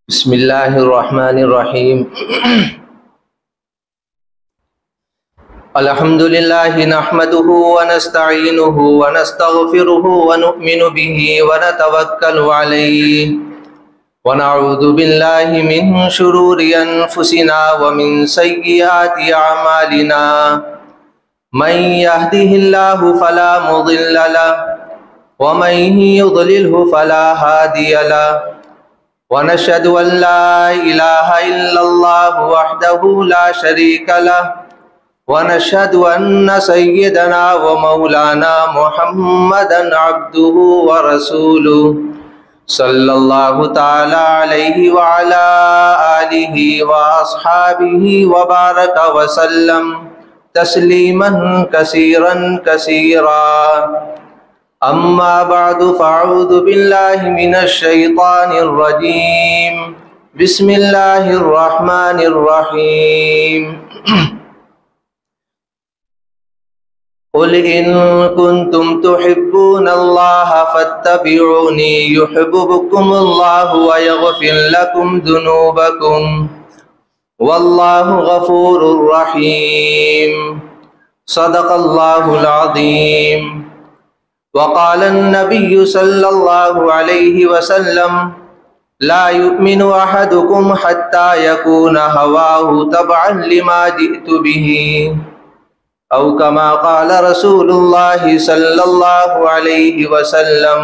بسم اللہ الرحمن الرحیم الحمد للہ نحمده ونستعینه ونستغفره ونؤمن به ونتوکل علیہ ونعوذ باللہ من شرور انفسنا ومن سیئات اعمالنا من يهده الله فلا مضل له ومن يضلله فلا هادي له ونشهد أن لا إله إلا الله وحده لا شريك له ونشهد أن سيدنا ومولانا محمدا عبده ورسوله صلى الله تعالى عليه وعلى آله وأصحابه وبارك وسلم تسليما كثيرا كثيرا اما بعد فاعوذ باللہ من الشیطان الرجیم بسم اللہ الرحمن الرحیم قل ان کنتم تحبون اللہ فاتبعونی یحببکم اللہ ویغفر لکم ذنوبکم واللہ غفور رحیم صدق اللہ العظیم وقال النبي صلى الله عليه وسلم لا يؤمن أحدكم حتى يكون هواه تبعا لما جئت به أو كما قال رسول الله صلى الله عليه وسلم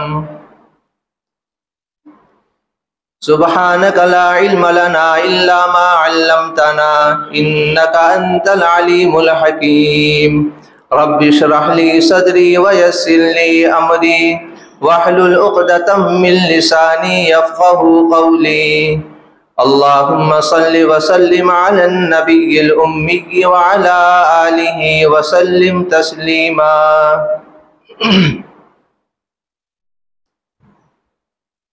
سبحانك لا علم لنا إلا ما علمتنا إنك أنت العليم الحكيم رب اشرح لي صدري ويسر لي امري واحلل عقدة من لساني يفقهوا قولي اللهم صل وسلم على النبي الأمي وعلى آله وسلم تسليما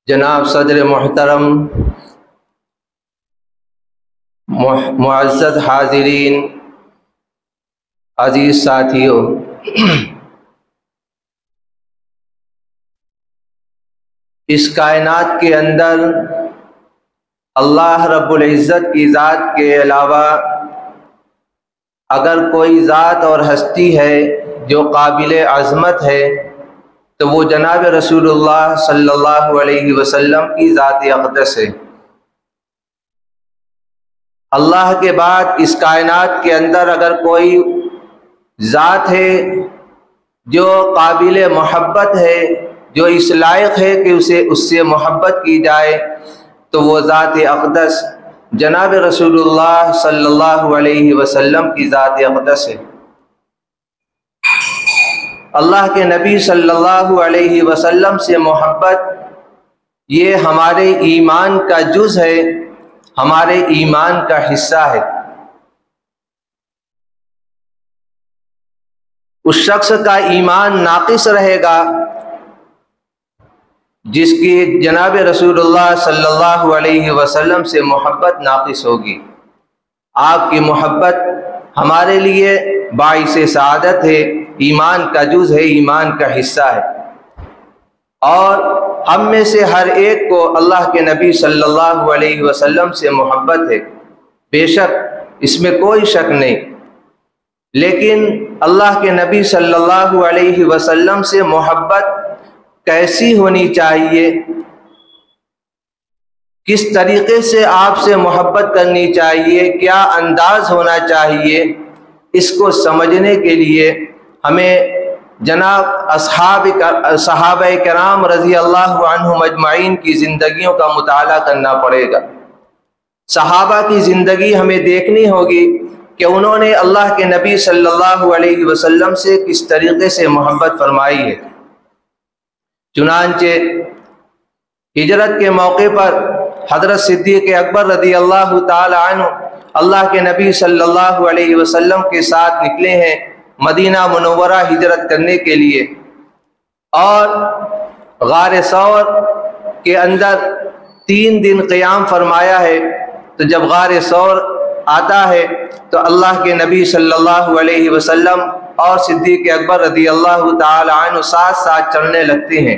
جناب صدر محترم، معزز حاضرین، عزیز ساتھیو، اس کائنات کے اندر اللہ رب العزت کی ذات کے علاوہ اگر کوئی ذات اور ہستی ہے جو قابل عظمت ہے تو وہ جناب رسول اللہ صلی اللہ علیہ وسلم کی ذات اقدس ہے۔ اللہ کے بعد اس کائنات کے اندر اگر کوئی ذات ہے جو قابل محبت ہے، جو اس لائق ہے کہ اس سے محبت کی جائے، تو وہ ذات اقدس جناب رسول اللہ صلی اللہ علیہ وسلم کی ذات اقدس ہے۔ اللہ کے نبی صلی اللہ علیہ وسلم سے محبت یہ ہمارے ایمان کا جز ہے، ہمارے ایمان کا حصہ ہے۔ اس شخص کا ایمان ناقص رہے گا جس کی جناب رسول اللہ صلی اللہ علیہ وسلم سے محبت ناقص ہوگی۔ آپ کی محبت ہمارے لیے باعث سعادت ہے، ایمان کا جز ہے، ایمان کا حصہ ہے، اور ہم میں سے ہر ایک کو اللہ کے نبی صلی اللہ علیہ وسلم سے محبت ہے، بے شک اس میں کوئی شک نہیں۔ لیکن اللہ کے نبی صلی اللہ علیہ وسلم سے محبت کیسی ہونی چاہیے، کس طریقے سے آپ سے محبت کرنی چاہیے، کیا انداز ہونا چاہیے، اس کو سمجھنے کے لیے ہمیں جناب صحابہ کرام رضی اللہ عنہم اجمعین کی زندگیوں کا مطالعہ کرنا پڑے گا۔ صحابہ کی زندگی ہمیں دیکھنی ہوگی کہ انہوں نے اللہ کے نبی صلی اللہ علیہ وسلم سے کس طریقے سے محبت فرمائی ہے۔ چنانچہ ہجرت کے موقع پر حضرت صدیق اکبر رضی اللہ تعالی عنہ اللہ کے نبی صلی اللہ علیہ وسلم کے ساتھ نکلے ہیں مدینہ منورہ ہجرت کرنے کے لیے، اور غار ثور کے اندر 3 دن قیام فرمایا ہے۔ تو جب غار ثور آتا ہے تو اللہ کے نبی صلی اللہ علیہ وسلم اور صدیق اکبر رضی اللہ تعالی عنہ ساتھ ساتھ چلنے لگتے ہیں۔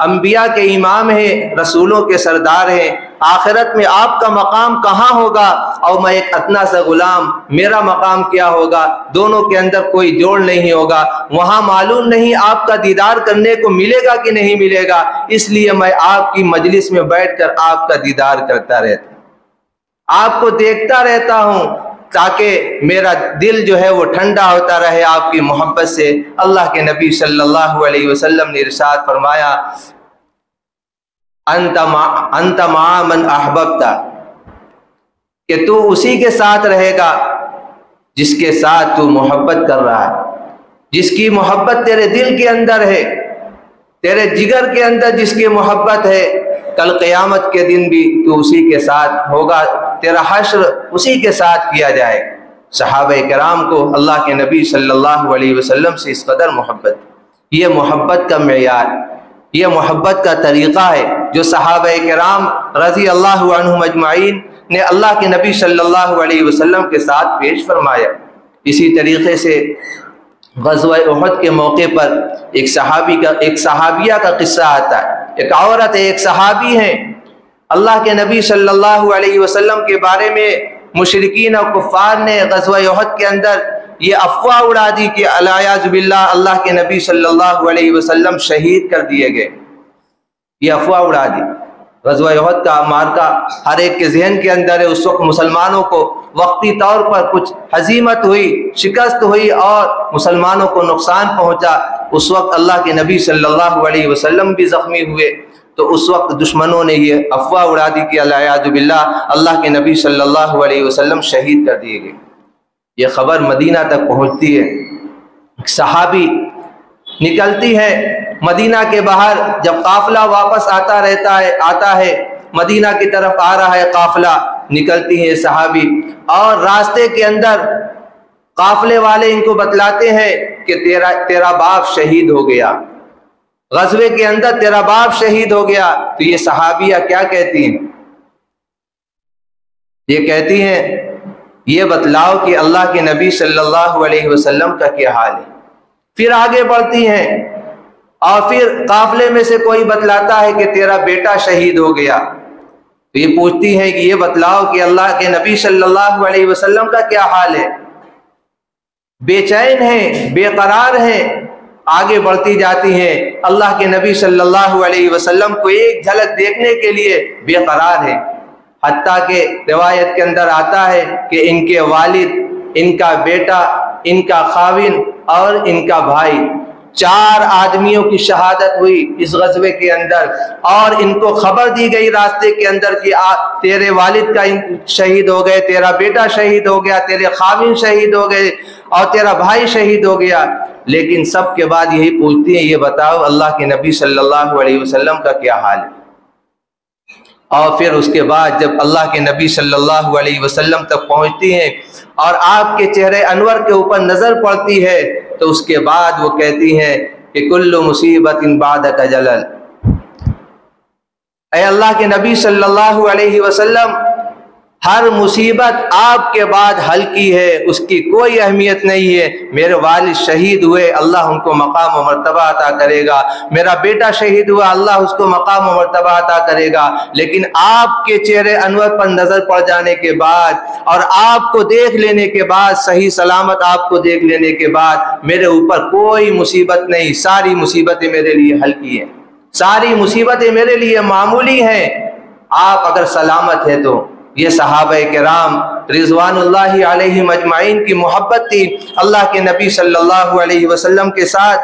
انبیاء کے امام ہیں، رسولوں کے سردار ہیں، آخرت میں آپ کا مقام کہاں ہوگا اور میں ایک ادنا سا غلام، میرا مقام کیا ہوگا؟ دونوں کے اندر کوئی جوڑ نہیں ہوگا۔ وہاں معلوم نہیں آپ کا دیدار کرنے کو ملے گا کہ نہیں ملے گا، اس لیے میں آپ کی مجلس میں بیٹھ کر آپ کا دیدار کرتا رہتا ہوں، آپ کو دیکھتا رہتا ہوں، تاکہ میرا دل جو ہے وہ ٹھنڈا ہوتا رہے آپ کی محبت سے۔ اللہ کے نبی صلی اللہ علیہ وسلم نے ارشاد فرمایا، انت مع من احببت، کہ تو اسی کے ساتھ رہے گا جس کے ساتھ تو محبت کر رہا ہے، جس کی محبت تیرے دل کے اندر ہے، تیرے جگر کے اندر جس کی محبت ہے، کل قیامت کے دن بھی تو اسی کے ساتھ ہوگا، تیرا حشر اسی کے ساتھ کیا جائے۔ صحابہ کرام کو اللہ کے نبی صلی اللہ علیہ وسلم سے اس قدر محبت، یہ محبت کا معیار، یہ محبت کا طریقہ ہے جو صحابہ کرام رضی اللہ عنہم اجمعین نے اللہ کے نبی صلی اللہ علیہ وسلم کے ساتھ پیش فرمایا۔ اسی طریقے سے غزوہ احد کے موقع پر ایک صحابیہ کا قصہ آتا ہے۔ ایک عورت ہے، ایک صحابی ہیں، اللہ کے نبی صلی اللہ علیہ وسلم کے بارے میں مشرکین اور کفار نے غزوہ احد کے اندر یہ افواہ اڑا دی کہ الیاذ باللہ اللہ کے نبی صلی اللہ علیہ وسلم شہید کر دیے گئے، یہ افواہ اڑا دی۔ غزوہ احد کا معرکہ ہر ایک کے ذہن کے اندر ہے، اس وقت مسلمانوں کو وقتی طور پر کچھ ہزیمت ہوئی، شکست ہوئی اور مسلمانوں کو نقصان پہنچا۔ اس وقت اللہ کے نبی صلی اللہ علیہ وسلم بھی زخمی ہوئے، تو اس وقت دشمنوں نے یہ افواہ اڑا دی کہ الیاذ باللہ اللہ کے نبی صلی اللہ علیہ وسلم شہید کر دیے گئے۔ یہ خبر مدینہ تک پہنچتی ہے، صحابی نکلتی ہے مدینہ کے باہر، جب قافلہ واپس آتا ہے مدینہ کی طرف آ رہا ہے قافلہ، نکلتی ہے صحابی، اور راستے کے اندر قافلے والے ان کو بتلاتے ہیں کہ تیرا باپ شہید ہو گیا، غزوے کے اندر تیرا باپ شہید ہو گیا۔ تو یہ صحابیہ کیا کہتی ہیں؟ یہ کہتی ہیں، یہ بتلاؤ کہ اللہ کے نبی صلی اللہ علیہ وسلم کا کیا حال ہے۔ پھر آگے بڑھتی ہیں اور پھر قافلے میں سے کوئی بتلاتا ہے کہ تیرا بیٹا شہید ہو گیا، تو یہ پوچھتی ہیں کہ یہ بتلاؤ کہ اللہ کے نبی صلی اللہ علیہ وسلم کا کیا حال ہے۔ بے چین ہیں، بے قرار ہیں، آگے بڑھتی جاتی ہیں، اللہ کے نبی صلی اللہ علیہ وسلم کو ایک جھلک دیکھنے کے لیے بے قرار ہیں۔ حتیٰ کہ روایت کے اندر آتا ہے کہ ان کے والد، ان کا بیٹا، ان کا خاوند اور ان کا بھائی، 4 آدمیوں کی شہادت ہوئی اس غزوے کے اندر، اور ان کو خبر دی گئی راستے کے اندر کہ تیرے والد کا شہید ہو گئے، تیرا بیٹا شہید ہو گیا، تیرے خاوند شہید ہو گئے اور تیرا بھائی شہید ہو گیا، لیکن سب کے بعد یہی پوچھتی ہیں، یہ بتاؤ اللہ کے نبی صلی اللہ علیہ وسلم کا کیا حال ہے۔ اور پھر اس کے بعد جب اللہ کے نبی صلی اللہ علیہ وسلم تک پہنچتی ہیں اور آپ کے چہرے انور کے اوپر نظر پڑتی ہے، تو اس کے بعد وہ کہتی ہیں کہ کل مصیبت بعدک جلل، اے اللہ کے نبی صلی اللہ علیہ وسلم، ہر مصیبت آپ کے بعد حل کی ہے، اس کی کوئی اہمیت نہیں ہے۔ میرے والد شہید ہوئے، اللہ ان کو مقام و مرتبہ عطا کرے گا، میرا بیٹا شہید ہوا، اللہ اس کو مقام و مرتبہ عطا کرے گا، لیکن آپ کے چہرے انور پر نظر پڑ جانے کے بعد اور آپ کو دیکھ لینے کے بعد، صحیح سلامت آپ کو دیکھ لینے کے بعد میرے اوپر کوئی مصیبت نہیں، ساری مصیبتیں میرے لیے حل کی ہیں، ساری مصیبتیں میرے لیے معمولی ہیں، آپ اگر سلامت ہیں تو۔ یہ صحابہ کرام رضوان اللہ علیہم اجمعین کی محبت تھی اللہ کے نبی صلی اللہ علیہ وسلم کے ساتھ۔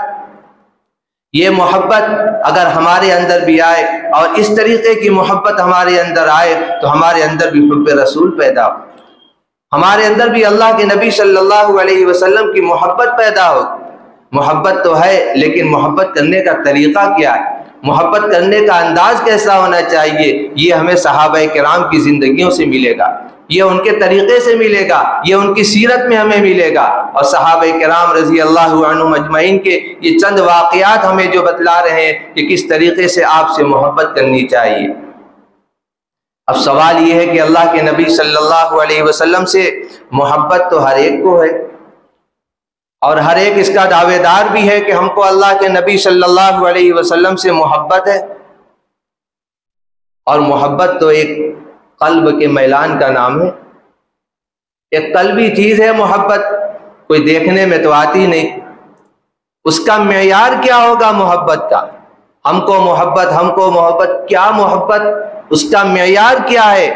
یہ محبت اگر ہمارے اندر بھی آئے اور اس طریقے کی محبت ہمارے اندر آئے تو ہمارے اندر بھی حب رسول پیدا ہو، ہمارے اندر بھی اللہ کے نبی صلی اللہ علیہ وسلم کی محبت پیدا ہو۔ محبت تو ہے، لیکن محبت کرنے کا طریقہ کیا ہے، محبت کرنے کا انداز کیسا ہونا چاہیے، یہ ہمیں صحابہ کرام کی زندگیوں سے ملے گا، یہ ان کے طریقے سے ملے گا، یہ ان کی سیرت میں ہمیں ملے گا۔ اور صحابہ کرام رضی اللہ عنہم اجمعین کے یہ چند واقعات ہمیں جو بتلا رہے ہیں کہ کس طریقے سے آپ سے محبت کرنی چاہیے۔ اب سوال یہ ہے کہ اللہ کے نبی صلی اللہ علیہ وسلم سے محبت تو ہر ایک کو ہے، اور ہر ایک اس کا دعوے دار بھی ہے کہ ہم کو اللہ کے نبی صلی اللہ علیہ وسلم سے محبت ہے. اور محبت تو ایک قلب کے میلان کا نام ہے، ایک قلبی چیز ہے محبت، کوئی دیکھنے میں تو آتی نہیں. اس کا معیار کیا ہوگا محبت کا؟ ہم کو محبت کیا محبت؟ اس کا معیار کیا ہے؟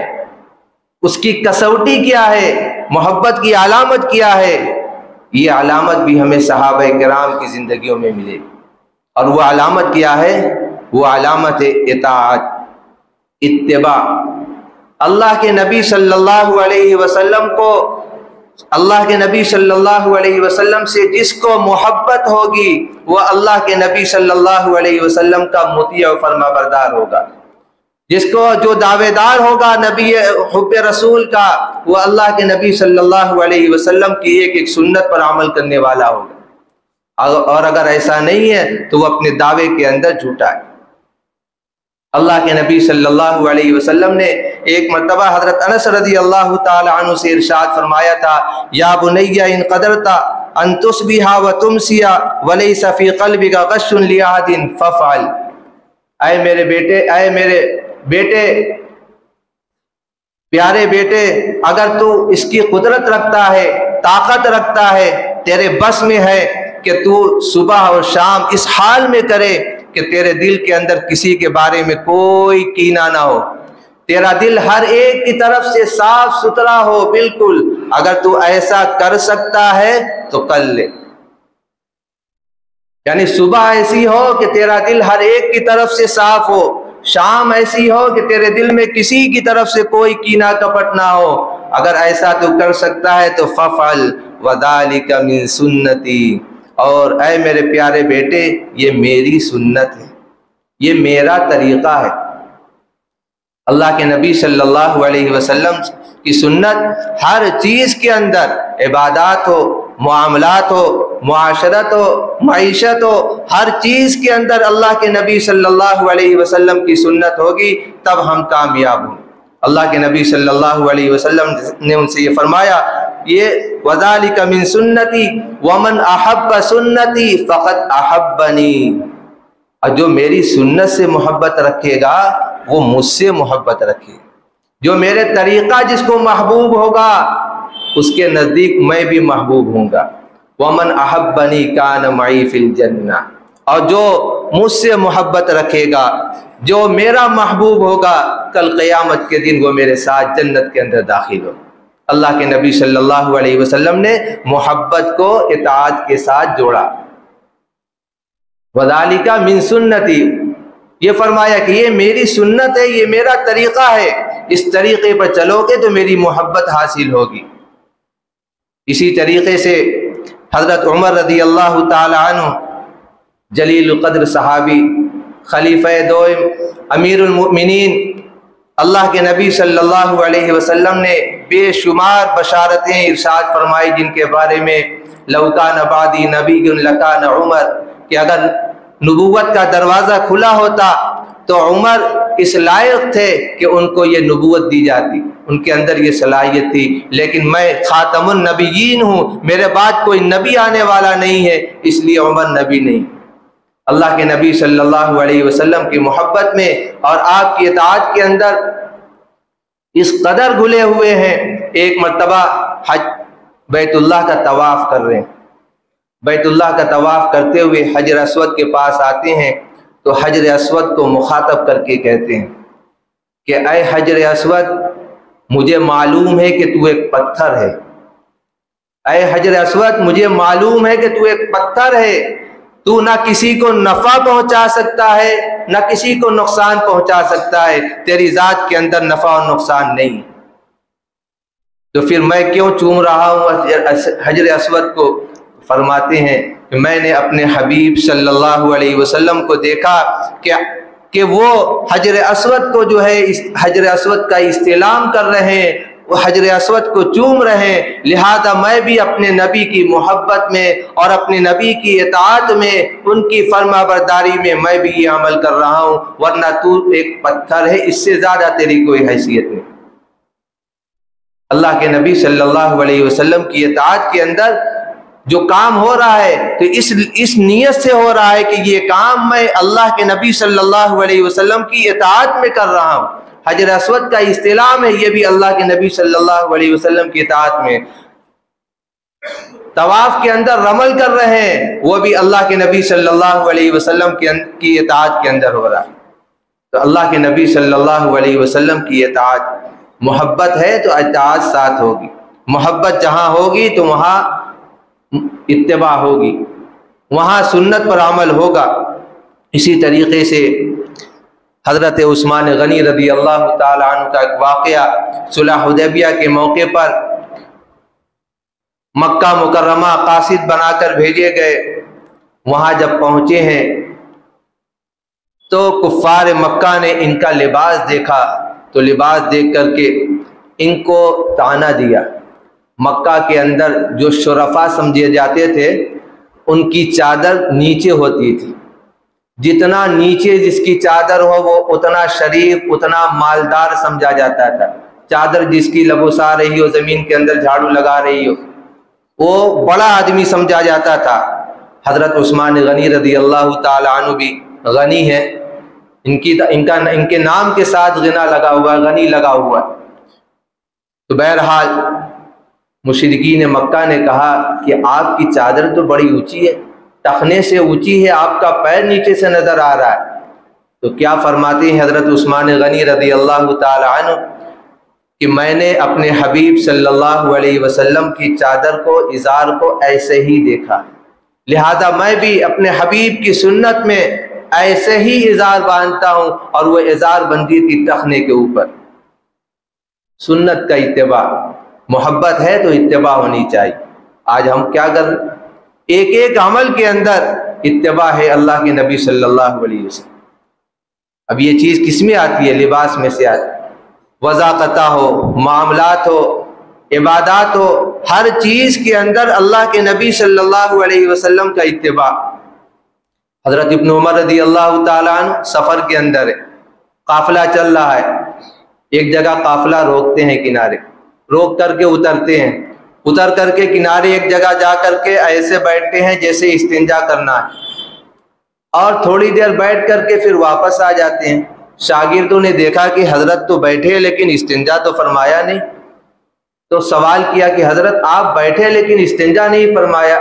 اس کی کسوٹی کیا ہے؟ محبت کی علامت کیا ہے؟ یہ علامت بھی ہمیں صحابہ کرام کی زندگیوں میں ملے. اور وہ علامت کیا ہے؟ وہ علامت اطاعت، اتباع. اللہ کے نبی صلی اللہ علیہ وسلم کو، اللہ کے نبی صلی اللہ علیہ وسلم سے جس کو محبت ہوگی وہ اللہ کے نبی صلی اللہ علیہ وسلم کا مطیع و فرما بردار ہوگا. جس کو جو دعوے دار ہوگا نبی حب رسول کا، وہ اللہ کے نبی صلی اللہ علیہ وسلم کی ایک ایک سنت پر عمل کرنے والا ہوگا. اور اگر ایسا نہیں ہے تو وہ اپنے دعوے کے اندر جھوٹا ہے. اللہ کے نبی صلی اللہ علیہ وسلم نے ایک مرتبہ حضرت انس رضی اللہ تعالی عنہ سے ارشاد فرمایا تھا، یا بنی ان قدرت ان تصبح وتمسی وليس في قلبك غش لأحد فافعل. اے میرے بیٹے پیارے بیٹے، اگر تو اس کی قدرت رکھتا ہے، طاقت رکھتا ہے، تیرے بس میں ہے کہ تو صبح اور شام اس حال میں کرے کہ تیرے دل کے اندر کسی کے بارے میں کوئی کینہ نہ ہو، تیرا دل ہر ایک کی طرف سے صاف ستھرا ہو بالکل. اگر تو ایسا کر سکتا ہے تو کر لے. یعنی صبح ایسی ہو کہ تیرا دل ہر ایک کی طرف سے صاف ہو، شام ایسی ہو کہ تیرے دل میں کسی کی طرف سے کوئی کینہ کپٹ نہ ہو. اگر ایسا تو کر سکتا ہے تو ففعل وذالک من سنتی. اور اے میرے پیارے بیٹے، یہ میری سنت ہے، یہ میرا طریقہ ہے. اللہ کے نبی صلی اللہ علیہ وسلم کی سنت ہر چیز کے اندر، عبادات ہو، معاملات ہو، معاشرت ہو، معیشت ہو، ہر چیز کے اندر اللہ کے نبی صلی اللہ علیہ وسلم کی سنت ہوگی تب ہم کامیاب ہوں. اللہ کے نبی صلی اللہ علیہ وسلم نے ان سے یہ فرمایا، یہ وذالک من سنتی ومن احب سنتی فقد احبنی. اور جو میری سنت سے محبت رکھے گا وہ مجھ سے محبت رکھے. جو میرے طریقہ جس کو محبوب ہوگا اس کے نزدیک میں بھی محبوب ہوں گا. ومن احبنی کان معی فی الجنہ. اور جو مجھ سے محبت رکھے گا، جو میرا محبوب ہوگا، کل قیامت کے دن وہ میرے ساتھ جنت کے اندر داخل ہو. اللہ کے نبی صلی اللہ علیہ وسلم نے محبت کو اطاعت کے ساتھ جوڑا. وذالک من سنتی، یہ فرمایا کہ یہ میری سنت ہے، یہ میرا طریقہ ہے، اس طریقے پر چلو گے تو میری محبت حاصل ہوگی. اسی طریقے سے حضرت عمر رضی اللہ تعالی عنہ، جلیل القدر صحابی، خلیفہ دوم، امیر المؤمنین، اللہ کے نبی صلی اللہ علیہ وسلم نے بے شمار بشارتیں ارشاد فرمائی جن کے بارے میں لو کان بعدی نبی لکان عمر، کہ اگر نبوت کا دروازہ کھلا ہوتا تو عمر اس لائق تھے کہ ان کو یہ نبوت دی جاتی، ان کے اندر یہ صلاحیت تھی. لیکن میں خاتم النبیین ہوں، میرے بعد کوئی نبی آنے والا نہیں ہے، اس لیے عمر نبی نہیں. اللہ کے نبی صلی اللہ علیہ وسلم کی محبت میں اور آپ کی اطاعت کے اندر اس قدر گھلے ہوئے ہیں. ایک مرتبہ حج بیت اللہ کا طواف کر رہے ہیں، بیت اللہ کا طواف کرتے ہوئے حجر اسود کے پاس آتے ہیں تو حجر اسود کو مخاطب کر کے کہتے ہیں کہ اے حجر اسود، مجھے معلوم ہے کہ تو ایک پتھر ہے. اے حجر اسود، مجھے معلوم ہے کہ تو ایک پتھر ہے، تو نہ کسی کو نفع پہنچا سکتا ہے نہ کسی کو نقصان پہنچا سکتا ہے، تیری ذات کے اندر نفع اور نقصان نہیں. تو پھر میں کیوں چوم رہا ہوں حجر اسود کو؟ فرماتے ہیں کہ میں نے اپنے حبیب صلی اللہ علیہ وسلم کو دیکھا کہ وہ حجر اسود کو جو ہے حجر اسود کا استعلام کر رہے ہیں، وہ حجر اسود کو چوم رہے ہیں، لہذا میں بھی اپنے نبی کی محبت میں اور اپنے نبی کی اطاعت میں، ان کی فرما برداری میں بھی یہ عمل کر رہا ہوں، ورنہ تو ایک پتھر ہے، اس سے زیادہ تیری کوئی حیثیت نہیں. اللہ کے نبی صلی اللہ علیہ وسلم کی اطاعت کے اندر جو کام ہو رہا ہے تو اس نیت سے ہو رہا ہے کہ یہ کام میں اللہ کے نبی صلی اللہ علیہ وسلم کی اطاعت میں کر رہا ہوں۔ حجر اسود کا استلام ہے، یہ بھی اللہ کے نبی صلی اللہ علیہ وسلم کی اطاعت میں۔ طواف کے اندر رمل کر رہے ہیں، وہ بھی اللہ کے نبی صلی اللہ علیہ وسلم کی اطاعت کے اندر ہو رہا ہے۔ تو اللہ کے نبی صلی اللہ علیہ وسلم کی اطاعت، محبت ہے تو اطاعت ساتھ ہوگی، محبت جہاں ہوگی تو وہاں اتباع ہوگی، وہاں سنت پر عمل ہوگا۔ اسی طریقے سے حضرت عثمان غنی رضی اللہ تعالی عنہ کا ایک واقعہ، صلح حدیبیہ کے موقع پر مکہ مکرمہ قاصد بنا کر بھیجے گئے، وہاں جب پہنچے ہیں تو کفار مکہ نے ان کا لباس دیکھا، تو لباس دیکھ کر کے ان کو طعنہ دیا۔ مکہ کے اندر جو شرفاء سمجھے جاتے تھے ان کی چادر نیچے ہوتی تھی، جتنا نیچے جس کی چادر ہو وہ اتنا شریف، اتنا مالدار سمجھا جاتا تھا۔ چادر جس کی لبوسا رہی ہو، زمین کے اندر جھاڑو لگا رہی ہو، وہ بڑا آدمی سمجھا جاتا تھا۔ حضرت عثمان غنی رضی اللہ تعالی عنہ بھی غنی ہے، ان کے نام کے ساتھ غنا لگا ہوا ہے، غنی لگا ہوا ہے۔ تو بہرحال مشرکین مکہ نے کہا کہ آپ کی چادر تو بڑی اونچی ہے، ٹخنے سے اونچی ہے، آپ کا پیر نیچے سے نظر آ رہا ہے۔ تو کیا فرماتے ہیں حضرت عثمان غنی رضی اللہ تعالی عنہ کہ میں نے اپنے حبیب صلی اللہ علیہ وسلم کی چادر کو، ازار کو ایسے ہی دیکھا، لہذا میں بھی اپنے حبیب کی سنت میں ایسے ہی ازار باندھتا ہوں، اور وہ ازار بندھی تھی ٹخنے کے اوپر۔ سنت کا اتباع، محبت ہے تو اتباع ہونی چاہیے۔ آج ہم کیا کر رہے ہیں؟ ایک ایک عمل کے اندر اتباع ہے اللہ کے نبی صلی اللہ علیہ وسلم۔ اب یہ چیز کس میں آتی ہے؟ لباس میں سے آتی ہے، وضاقتہ ہو، معاملات ہو، عبادات ہو، ہر چیز کے اندر اللہ کے نبی صلی اللہ علیہ وسلم کا اتباع۔ حضرت ابن عمر رضی اللہ تعالیٰ عنہ سفر کے اندر ہے، قافلہ چل رہا ہے، ایک جگہ قافلہ روکتے ہیں کنارے، روک کر کے اترتے ہیں، اتر کر کے کنارے ایک جگہ جا کر کے ایسے بیٹھتے ہیں جیسے استنجا کرنا ہے، اور تھوڑی دیر بیٹھ کر کے پھر واپس آ جاتے ہیں۔ شاگردوں نے دیکھا کہ حضرت تو بیٹھے لیکن استنجا تو فرمایا نہیں، تو سوال کیا کہ حضرت آپ بیٹھے لیکن استنجا نہیں فرمایا۔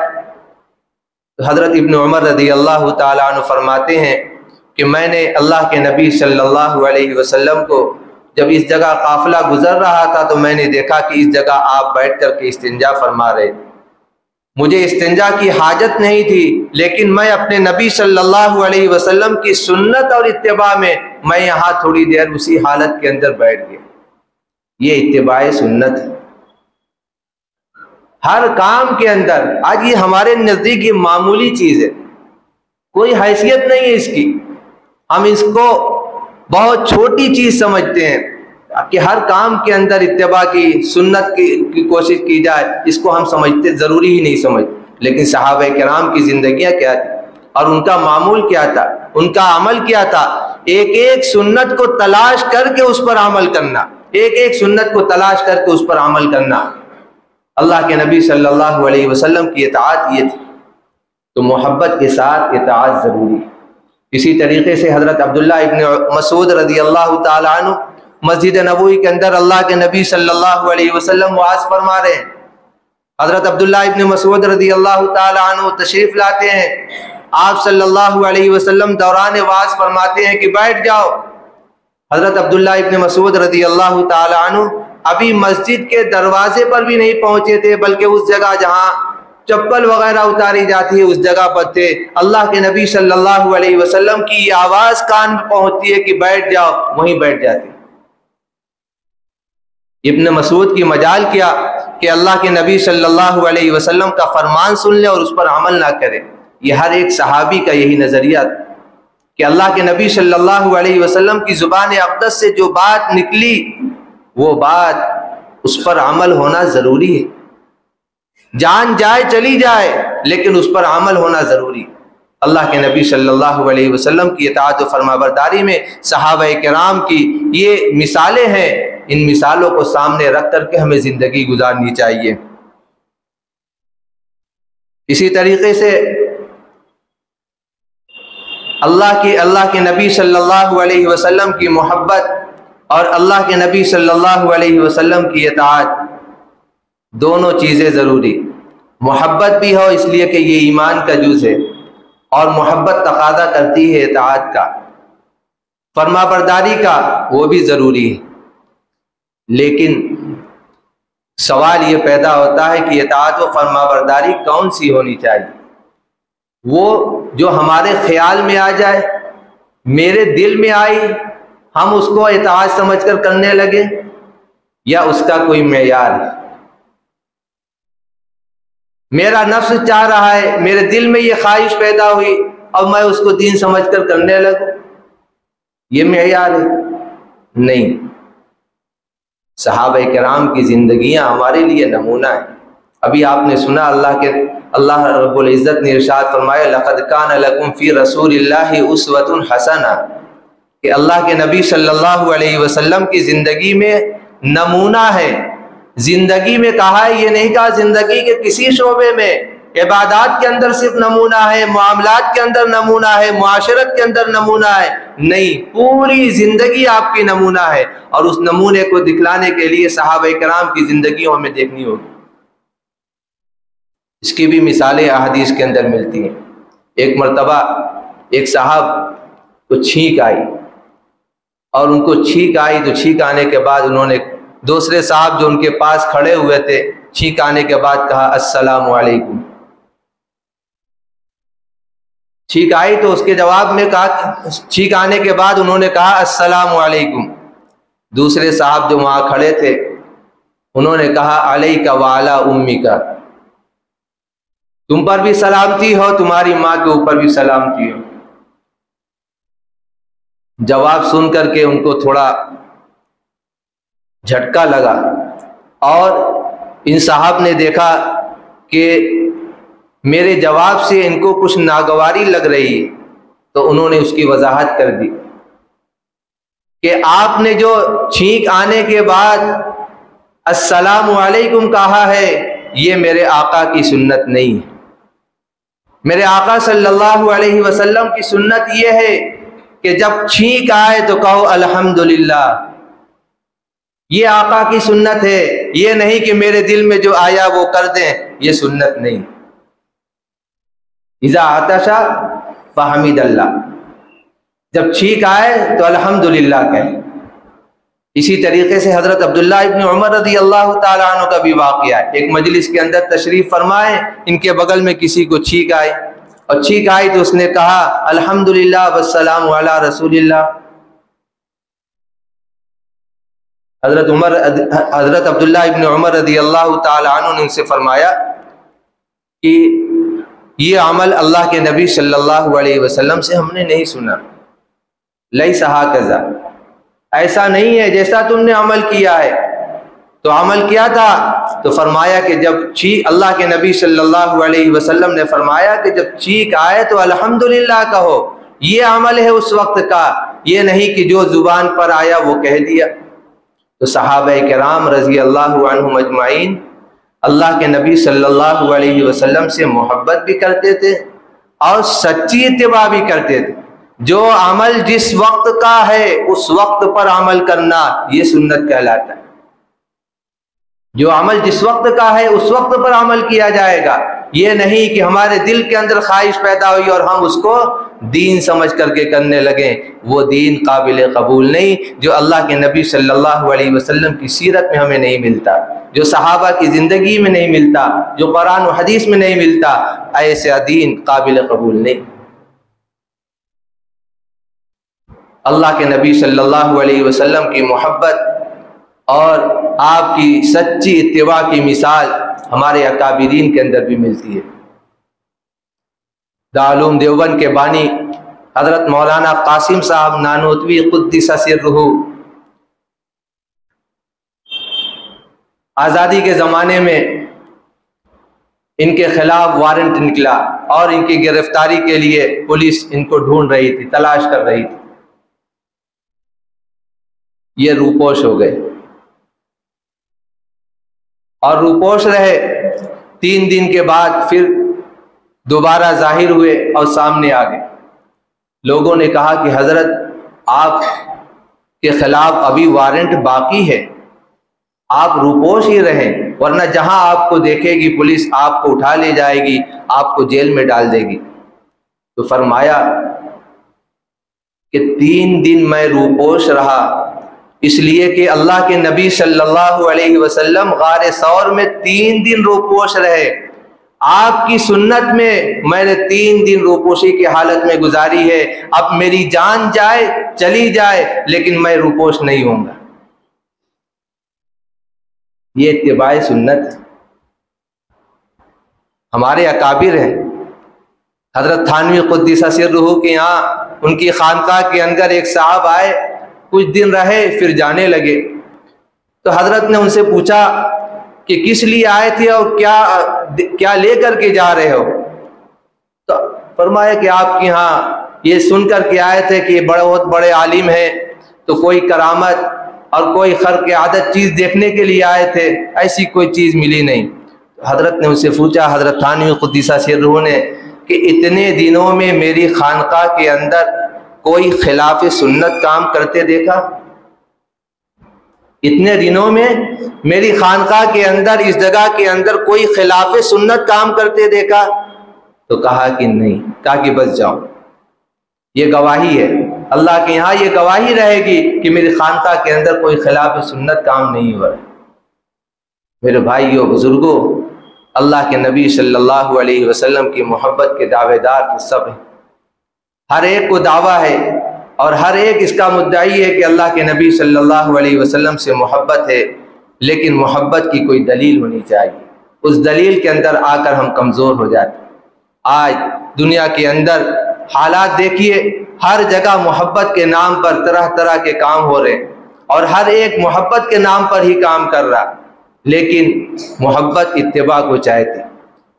تو حضرت ابن عمر رضی اللہ تعالیٰ عنہ فرماتے ہیں کہ میں نے اللہ کے نبی صلی اللہ علیہ وسلم کو جب اس جگہ قافلہ گزر رہا تھا تو میں نے دیکھا کہ اس جگہ آپ بیٹھ کر کے استنجا فرما رہے تھے، مجھے استنجا کی حاجت نہیں تھی، لیکن میں اپنے نبی صلی اللہ علیہ وسلم کی سنت اور اتباع میں یہاں تھوڑی دیر اسی حالت کے اندر بیٹھ گیا۔ یہ اتباع سنت ہے ہر کام کے اندر۔ آج یہ ہمارے نزدیک یہ معمولی چیز ہے، کوئی حیثیت نہیں ہے اس کی، ہم اس کو بہت چھوٹی چیز سمجھتے ہیں کہ ہر کام کے اندر اتباع کی، سنت کی کوشش کی جائے، اس کو ہم سمجھتے ضروری ہی نہیں سمجھتے۔ لیکن صحابہ کرام کی زندگیاں کیا تھی اور ان کا معمول کیا تھا، ان کا عمل کیا تھا؟ ایک ایک سنت کو تلاش کر کے اس پر عمل کرنا، ایک ایک سنت کو تلاش کر کے اس پر عمل کرنا۔ اللہ کے نبی صلی اللہ علیہ وسلم کی اطاعت یہ تھی، تو محبت کے ساتھ اطاعت ضروری ہے۔ اسی طریقے سے حضرت عبداللہ ابن مسعود رضی اللہ تعالی عنہ مسجد نبوی کے اندر اللہ کے نبی صلی اللہ علیہ وسلم وعظ فرما رہے ہیں۔ حضرت عبداللہ ابن مسعود رضی اللہ تعالی عنہ تشریف لاتے ہیں، آپ صلی اللہ علیہ وسلم دوران وعظ فرماتے ہیں کہ بیٹھ جاؤ۔ حضرت عبداللہ ابن مسعود رضی اللہ تعالی عنہ ابھی مسجد کے دروازے پر بھی نہیں پہنچے تھے، بلکہ اس جگہ جہاں چپل وغیرہ اتاری جاتی ہے اس جگہ پر تھے۔ اللہ کے نبی صلی اللہ علیہ وسلم کی یہ آواز کان میں پہنچتی ہے کہ بیٹھ جاؤ، وہیں بیٹھ جاتے۔ ابن مسعود کی مجال کیا کہ اللہ کے نبی صلی اللہ علیہ وسلم کا فرمان سن لے اور اس پر عمل نہ کرے۔ یہ ہر ایک صحابی کا یہی نظریہ تھا کہ اللہ کے نبی صلی اللہ علیہ وسلم کی زبان اقدس سے جو بات نکلی وہ بات اس پر عمل ہونا ضروری ہے، جان جائے چلی جائے لیکن اس پر عمل ہونا ضروری۔ اللہ کے نبی صلی اللہ علیہ وسلم کی اطاعت و فرمانبرداری میں صحابہ کرام کی یہ مثالیں ہیں، ان مثالوں کو سامنے رکھ کر کے ہمیں زندگی گزارنی چاہیے۔ اسی طریقے سے اللہ کے نبی صلی اللہ علیہ وسلم کی محبت اور اللہ کے نبی صلی اللہ علیہ وسلم کی اطاعت، دونوں چیزیں ضروری۔ محبت بھی ہو اس لیے کہ یہ ایمان کا جز ہے، اور محبت تقاضا کرتی ہے اطاعت کا، فرما برداری کا، وہ بھی ضروری ہے۔ لیکن سوال یہ پیدا ہوتا ہے کہ اطاعت و فرما برداری کون سی ہونی چاہیے؟ وہ جو ہمارے خیال میں آ جائے، میرے دل میں آئی، ہم اس کو اطاعت سمجھ کر کرنے لگے، یا اس کا کوئی معیار ہے؟ میرا نفس چاہ رہا ہے، میرے دل میں یہ خواہش پیدا ہوئی اور میں اس کو دین سمجھ کر کرنے لگوں، یہ معیار ہے؟ نہیں۔ صحابہ کرام کی زندگیاں ہمارے لیے نمونہ ہیں۔ ابھی آپ نے سنا اللہ رب العزت نے ارشاد فرمایا لقد کان لکم فی رسول اللہ اسوۃ حسنہ، کہ اللہ کے نبی صلی اللہ علیہ وسلم کی زندگی میں نمونہ ہے۔ زندگی میں کہا ہے، یہ نہیں کہا زندگی کے کسی شعبے میں، عبادات کے اندر صرف نمونہ ہے، معاملات کے اندر نمونہ ہے، معاشرت کے اندر نمونہ ہے، نہیں، پوری زندگی آپ کی نمونہ ہے، اور اس نمونے کو دکھلانے کے لیے صحابہ کرام کی زندگیوں ہمیں دیکھنی ہوگی۔ اس کی بھی مثالیں احادیث کے اندر ملتی ہیں۔ ایک مرتبہ ایک صاحب کو چھینک آئی، اور ان کو چھینک آئی تو چھینک آنے کے بعد انہوں نے دوسرے صاحب جو ان کے پاس کھڑے ہوئے تھے، چھینک آنے کے بعد کہا السلام علیکم۔ چھینک آئی تو اس کے جواب میں کہا، چھینک آنے کے بعد انہوں نے کہا السلام علیکم۔ دوسرے صاحب جو وہاں کھڑے تھے انہوں نے کہا علیک وعلی امیک، تم پر بھی سلامتی ہو، تمہاری ماں کے اوپر بھی سلامتی ہو۔ جواب سن کر کے ان کو تھوڑا جھٹکا لگا، اور ان صاحب نے دیکھا کہ میرے جواب سے ان کو کچھ ناگواری لگ رہی ہے، تو انہوں نے اس کی وضاحت کر دی کہ آپ نے جو چھینک آنے کے بعد السلام علیکم کہا ہے، یہ میرے آقا کی سنت نہیں ہے۔ میرے آقا صلی اللہ علیہ وسلم کی سنت یہ ہے کہ جب چھینک آئے تو کہو الحمدللہ، یہ آقا کی سنت ہے، یہ نہیں کہ میرے دل میں جو آیا وہ کر دیں، یہ سنت نہیں۔ اذا عطش فحمد اللہ، جب چھینک آئے تو الحمدللہ کہیں۔ اسی طریقے سے حضرت عبداللہ ابن عمر رضی اللہ تعالیٰ عنہ کا بھی واقعہ ہے۔ ایک مجلس کے اندر تشریف فرمائے، ان کے بغل میں کسی کو چھینک آئی، اور چھینک آئی تو اس نے کہا الحمدللہ والسلام علی رسول اللہ۔ حضرت عبداللہ ابن عمر رضی اللہ تعالیٰ عنہ نے ان سے فرمایا کہ یہ عمل اللہ کے نبی صلی اللہ علیہ وسلم سے ہم نے نہیں سنا، لیس ہکذا، ایسا نہیں ہے جیسا تم نے عمل کیا ہے۔ تو عمل کیا تھا؟ تو فرمایا کہ جب اللہ کے نبی صلی اللہ علیہ وسلم نے فرمایا کہ جب چھینک آئے تو الحمدللہ کہو، یہ عمل ہے اس وقت کا، یہ نہیں کہ جو زبان پر آیا وہ کہہ دیا۔ تو صحابہ کرام رضی اللہ عنہم اجمعین اللہ کے نبی صلی اللہ علیہ وسلم سے محبت بھی کرتے تھے اور سچی اتباع بھی کرتے تھے۔ جو عمل جس وقت کا ہے اس وقت پر عمل کرنا، یہ سنت کہلاتا ہے۔ جو عمل جس وقت کا ہے اس وقت پر عمل کیا جائے گا، یہ نہیں کہ ہمارے دل کے اندر خواہش پیدا ہوئی اور ہم اس کو دین سمجھ کر کے کرنے لگیں، وہ دین قابل قبول نہیں، جو اللہ کے نبی صلی اللہ علیہ وسلم کی سیرت میں ہمیں نہیں ملتا، جو صحابہ کی زندگی میں نہیں ملتا، جو قرآن و حدیث میں نہیں ملتا، ایسا دین قابل قبول نہیں۔ اللہ کے نبی صلی اللہ علیہ وسلم کی محبت اور آپ کی سچی اتباع کی مثال ہمارے اکابرین کے اندر بھی ملتی ہے۔ دارالعلوم دیوبند کے بانی حضرت مولانا قاسم صاحب نانوتوی قدس سرہ، آزادی کے زمانے میں ان کے خلاف وارنٹ نکلا اور ان کی گرفتاری کے لیے پولیس ان کو ڈھونڈ رہی تھی، تلاش کر رہی تھی۔ یہ روپوش ہو گئے اور روپوش رہے۔ 3 دن کے بعد پھر دوبارہ ظاہر ہوئے اور سامنے آ گئے۔ لوگوں نے کہا کہ حضرت آپ کے خلاف ابھی وارنٹ باقی ہے، آپ روپوش ہی رہیں، ورنہ جہاں آپ کو دیکھے گی پولیس آپ کو اٹھا لے جائے گی، آپ کو جیل میں ڈال دے گی۔ تو فرمایا کہ 3 دن میں روپوش رہا، اس لیے کہ اللہ کے نبی صلی اللہ علیہ وسلم غار ثور میں 3 دن روپوش رہے۔ آپ کی سنت میں نے 3 دن روپوشی کی حالت میں گزاری ہے، اب میری جان جائے چلی جائے لیکن میں روپوش نہیں ہوں گا۔ یہ اتباع سنت ہے۔ ہمارے اکابر ہیں، حضرت تھانوی قدس سرہ کے یہاں ان کی خانقاہ کے اندر ایک صاحب آئے، کچھ دن رہے پھر جانے لگے۔ تو حضرت نے ان سے پوچھا کہ کس لیے آئے تھے اور کیا لے کر کے جا رہے ہو؟ تو فرمایا کہ آپ کے ہاں یہ سن کر کے آئے تھے کہ یہ بہت بڑے عالم ہیں، تو کوئی کرامت اور کوئی خرق عادت چیز دیکھنے کے لیے آئے تھے، ایسی کوئی چیز ملی نہیں۔ حضرت نے ان سے پوچھا، حضرت تھانوی قدس سرہ نے، کہ اتنے دنوں میں میری خانقاہ کے اندر کوئی خلاف سنت کام کرتے دیکھا؟ اتنے دنوں میں میری خانقاہ کے اندر، اس جگہ کے اندر کوئی خلاف سنت کام کرتے دیکھا؟ تو کہا کہ نہیں۔ کہا کہ بس جاؤ، یہ گواہی ہے، اللہ کے یہاں یہ گواہی رہے گی کہ میری خانقاہ کے اندر کوئی خلاف سنت کام نہیں ہوا۔ میرے بھائیو بزرگوں، اللہ کے نبی صلی اللہ علیہ وسلم کی محبت کے دعوے دار سب ہیں، ہر ایک کو دعویٰ ہے اور ہر ایک اس کا مدعی ہے کہ اللہ کے نبی صلی اللہ علیہ وسلم سے محبت ہے، لیکن محبت کی کوئی دلیل ہونی چاہیے۔ اس دلیل کے اندر آ کر ہم کمزور ہو جاتے ہیں۔ آج دنیا کے اندر حالات دیکھیے، ہر جگہ محبت کے نام پر طرح طرح کے کام ہو رہے ہیں اور ہر ایک محبت کے نام پر ہی کام کر رہا، لیکن محبت اتباع کو چاہتے،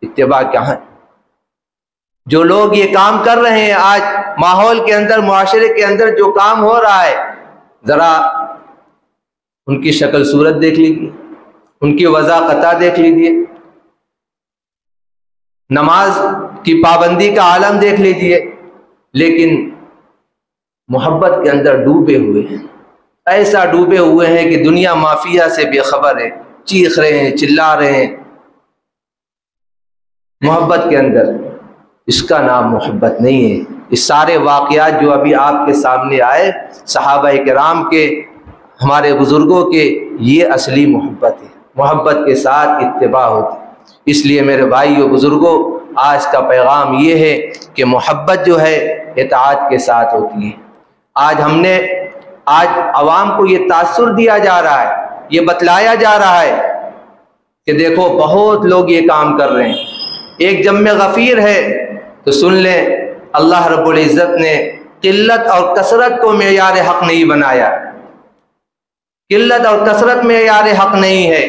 اتباع کیا ہے؟ جو لوگ یہ کام کر رہے ہیں آج ماحول کے اندر، معاشرے کے اندر جو کام ہو رہا ہے، ذرا ان کی شکل صورت دیکھ لیجیے، ان کی وضاحت دیکھ لیجیے، نماز کی پابندی کا عالم دیکھ لیجیے، لیکن محبت کے اندر ڈوبے ہوئے ہیں، ایسا ڈوبے ہوئے ہیں کہ دنیا مافیا سے بے خبر ہے، چیخ رہے ہیں، چلا رہے ہیں محبت کے اندر۔ اس کا نام محبت نہیں ہے۔ اس سارے واقعات جو ابھی آپ کے سامنے آئے صحابہ کرام کے، ہمارے بزرگوں کے، یہ اصلی محبت ہے۔ محبت کے ساتھ اتباع ہوتی ہے۔ اس لیے میرے بھائیو بزرگوں، آج کا پیغام یہ ہے کہ محبت جو ہے اطاعت کے ساتھ ہوتی ہے۔ آج عوام کو یہ تاثر دیا جا رہا ہے، یہ بتلایا جا رہا ہے کہ دیکھو بہت لوگ یہ کام کر رہے ہیں، ایک جمع غفیر ہے، تو سن لیں اللہ رب العزت نے قلت اور کثرت کو معیار حق نہیں بنایا۔ قلت اور کثرت معیار حق نہیں ہے۔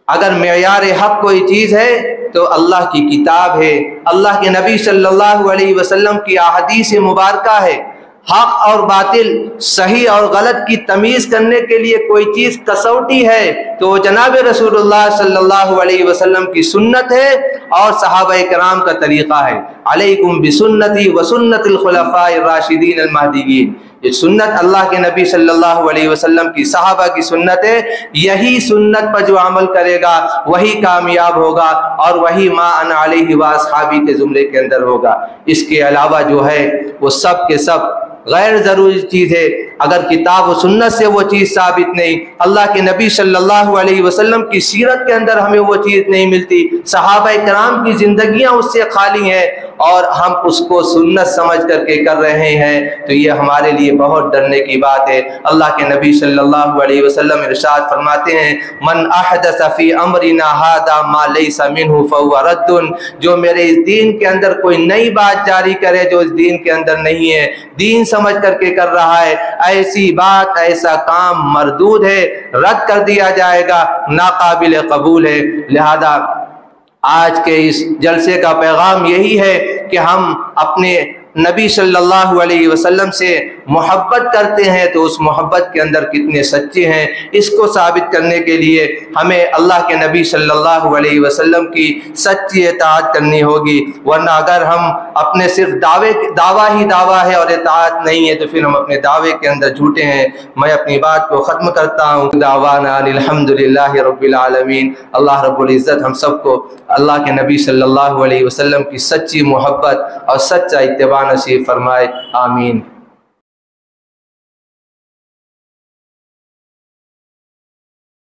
اگر معیار حق کوئی چیز ہے تو اللہ کی کتاب ہے، اللہ کے نبی صلی اللہ علیہ وسلم کی احادیث مبارکہ ہے۔ حق اور باطل، صحیح اور غلط کی تمیز کرنے کے لیے کوئی چیز کسوٹی ہے تو وہ جناب رسول اللہ صلی اللہ علیہ وسلم کی سنت ہے اور صحابہ کرام کا طریقہ ہے۔ علیکم بسنتی وسنت الخلفاء الراشدین المہدیین، یہ سنت اللہ کے نبی صلی اللہ علیہ وسلم کی، صحابہ کی سنت ہے۔ یہی سنت پر جو عمل کرے گا وہی کامیاب ہوگا اور وہی ما انا علیہ واصحابی کے زمرے کے اندر ہوگا۔ اس کے علاوہ جو ہے وہ سب کے سب غیر ضروری چیز ہے۔ اگر کتاب و سنت سے وہ چیز ثابت نہیں، اللہ کے نبی صلی اللہ علیہ وسلم کی سیرت کے اندر ہمیں وہ چیز نہیں ملتی، صحابہ کرام کی زندگیاں اس سے خالی ہیں اور ہم اس کو سنت سمجھ کر کے کر رہے ہیں، تو یہ ہمارے لیے بہت ڈرنے کی بات ہے۔ اللہ کے نبی صلی اللہ علیہ وسلم ارشاد فرماتے ہیں، من احدث فی امرنا ھذا ما لیس منہ فہو رد، جو میرے اس دین کے اندر کوئی نئی بات جاری کرے جو اس دین کے اندر نہیں ہے، دین سمجھ کر کے کر رہا ہے، ایسی بات، ایسا کام مردود ہے، رد کر دیا جائے گا، ناقابل قبول ہے۔ لہذا آج کے اس جلسے کا پیغام یہی ہے کہ ہم اپنے نبی صلی اللہ علیہ وسلم سے محبت کرتے ہیں تو اس محبت کے اندر کتنے سچے ہیں، اس کو ثابت کرنے کے لیے ہمیں اللہ کے نبی صلی اللہ علیہ وسلم کی سچی اطاعت کرنی ہوگی، ورنہ اگر ہم اپنے صرف دعویٰ ہی دعویٰ ہے اور اطاعت نہیں ہے تو پھر ہم اپنے دعوے کے اندر جھوٹے ہیں۔ میں اپنی بات کو ختم کرتا ہوں، دعوانا الحمدللہ رب العالمین۔ اللہ رب العزت ہم سب کو اللہ کے نبی صلی اللہ علیہ وسلم کی سچی محبت اور سچا اتباع نصیب فرمائے، آمین۔